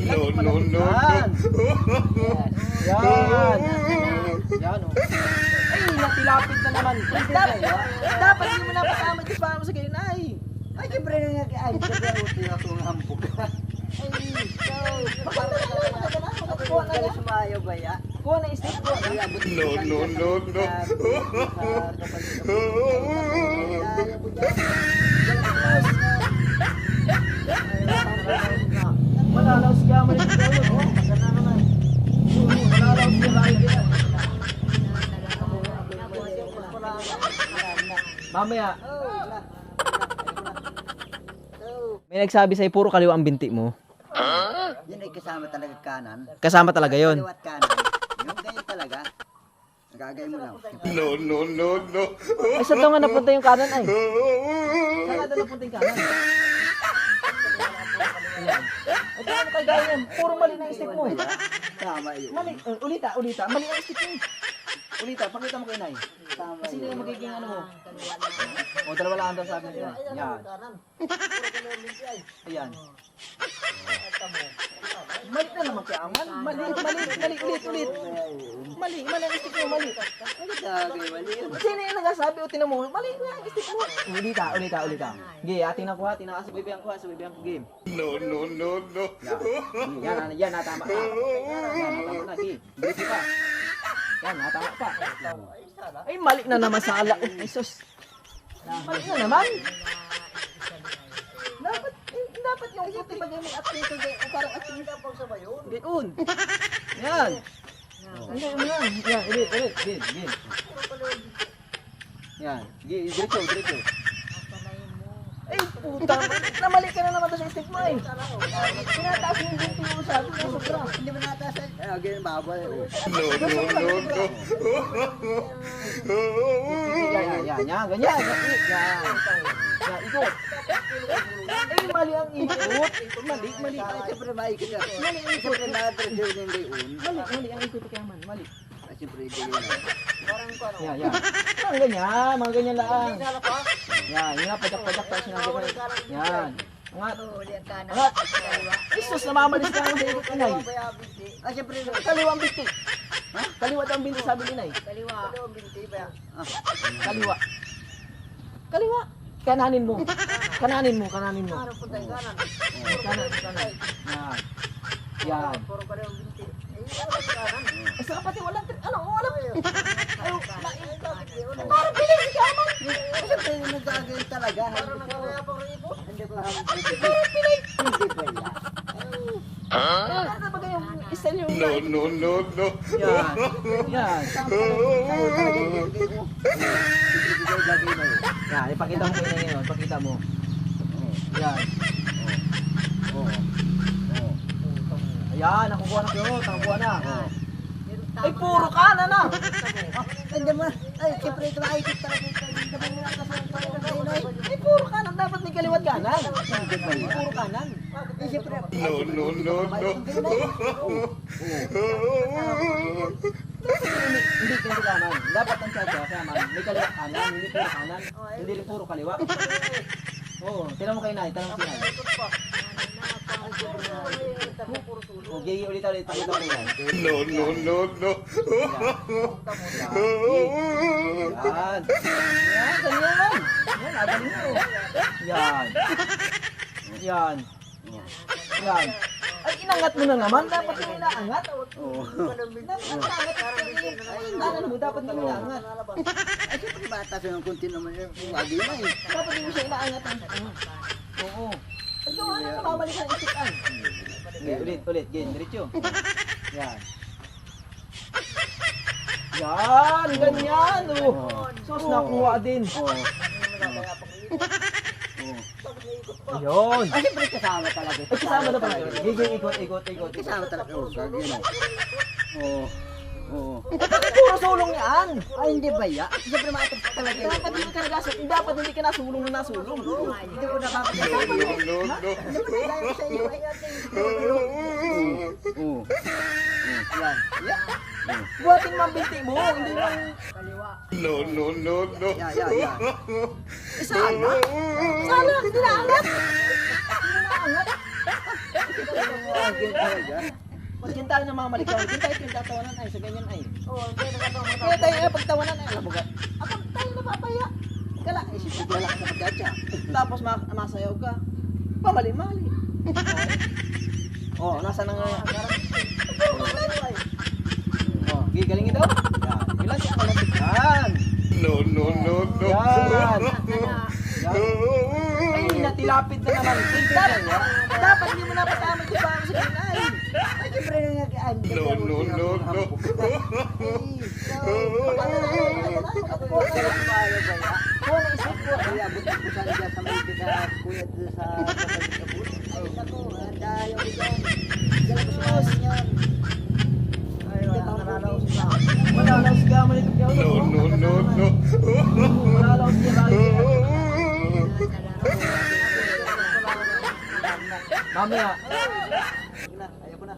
No, no, no, Yan. Yan. no. Yan, oh. Ay, natilapit na naman. Dapat hindi mo napasama ito pa mo sa gayon, ay. Ay, siyempre na nga, ay, siyempre ako ng hampok. Ay, kuha na Kaya yan. sumayaw ba ya? Kuha na stick, kuha na. Ay, abot No, no, no, no. Malalaw siya, maliit ka yun, oh. Maganda naman. Malalaw siya, maliit ka yan. Mamaya. May nagsabi sa'yo, puro kaliwa ang binti mo. Yan ay kasama talaga kanan. Kasama talaga yon. Kaliwat kanan. Yung ganyan talaga. Nagagay mo lang. No, no, no, no. Ay, saan daw nga napunta yung kanan ay? Saan nga daw napunta yung kanan? Ayan. Ay, paano kayo gaya yan? Puro mali na yung stick mo. Tama yun. Mali. Ulita. Mali ang stick mo. Ulita, pakita mo kay Nay. Tama Sino yun. yung magiging ano mo? O, dalawa lang daw sabi niya. Yan. Ayan. Mali na naman kaya aman. Mali, ulit. Mali ang stick mo, mali. Nagagay, mali yun. Sino yung nagsasabi o tinan mo? Mali nga ang stick mo. Ulita. Game, ating nakuha, tinaka sa bibiyang ko, game. No, no, no, no. Yan, natama ka. Yan, natama na, game. Bilis pa. Yan, natama pa. Ay, mali na naman sa ala. Ay, sus. Mali na naman. Dapat yung puti pag may ating ko o parang ating ka pang sabay yun. Gayon. Yan. Yan. Yan, ulit. Gin. Yan. Diretso. Ay, puta. Namali ka na naman sa stick mo eh. Tinataas mo yung binti mo sabi na sobra. Hindi ba nataas? Ay, ganyan babal. No, no, no, no. Yan, ganyan. Yan, ikot. Ay, mali ang ikot. Mali. Ay, siyempre maikot ka. Mali ang ikot. Siyempre na-treasure niya yung gayon. Mali ang ikot kaya man. Mali. Ay, siyempre gayon. Yan. Mga ganyan lang. Yan, yun nga, pajak-pajak tayo sinabi ko. Yan. Angat. Isus, namamalis ka naman sa ikot inay. Ay, siyempre Kaliwa ang binti. Ha? Kaliwa daw ang binti sabi ni Nay. Kaliwa. Kananin mo. Kanan. Yan. Eh, saka pati walang walang. Parang bilis ka man. ay, siyempre nagagayon talaga. Hindi ko lang. Hindi ba yan? Ano ba yung style yung No, no, no, no. Yan. Yan, ipakita mo kay ngayon. Pakita mo. Yan. Ayan, nakukuha na kayo. Nakakuha na. Ay, puro kanan na. Hindi mo, ay, siyempre ito maikot talaga. Hindi mo nakasunod. Ay, puro kanan. Dapat may kaliwat kanan. Puro kanan. Ay, siyempre. No, no, no, no. Hindi kinakaman. Dapat ang tsatsa kaman. May kaliwa kanan, hindi puro kanan. Hindi rin puro kaliwa. Oo, tinan mo kay Nay, tanong si Nay. Okay, ulit. Pakita mo yan. No, no, no, no. Yan. Yan, ganyan. Yan, agaling mo. Yan. Ay, inangat mo na naman. Dapat mo inaangat. Dapat mo, dapat mo inaangat. Ay, siyempre bata sa yung kunti naman yung wagi na eh. Dapat mo siya inaangat. Oo. Ay, gawa na, namamalik ang isipan. Okay, ulit. Diretso. Yan. Yan, ganyan. Sus, nakuha din. Ayun. Ay, siyempre kasama talaga. Ay, kasama na pala. Giging ikot. Kasama talaga. Oh, gagi na. Oo. Bakit puro sulong yan? Ay, hindi ba ya? Siyempre maatap talaga. Dapat hindi ka nasulong na nasulong. Hindi ko No, nakakasama. no, no, no. Dahil sa iyo ay ating... Oo. Yan. Buhatin mo ang binti mo. Hindi lang... No, no, no, no. Yan. Sana, hindi naangat. gagawin talaga. Pag yan tayo namamalikan, yan tayo pinagtatawanan ay sa ganyan ay. Oo, hindi nagagawa mo. Kaya tayo pagtawanan ay, alam mo ka. Ako tayo napapaya. Kala, isip ko lang sa pagkatsa. Tapos masayaw ka. Pamali-mali. Oh, nasa na nga. Oh, gigalingin daw. Yan. Ilan siya kalapit. Yan. No, no, no, no. Yan. Ay, natilapit na naman. Dapat hindi mo napatama ito sa kinay. Ay, siyempre nangyayaan. No, no, no, no. Kung isip ko, ay abot ko sa dyan sa may ka kuya doon sa kapatid. Ay, naku, dahil yung dyan. Dala ko sa amin yan. Ay, nakakalaw siya. Wala lang siya malikap niya. No, no, no, no. Wala lang siya lagi. Mamaya. Ayoko na.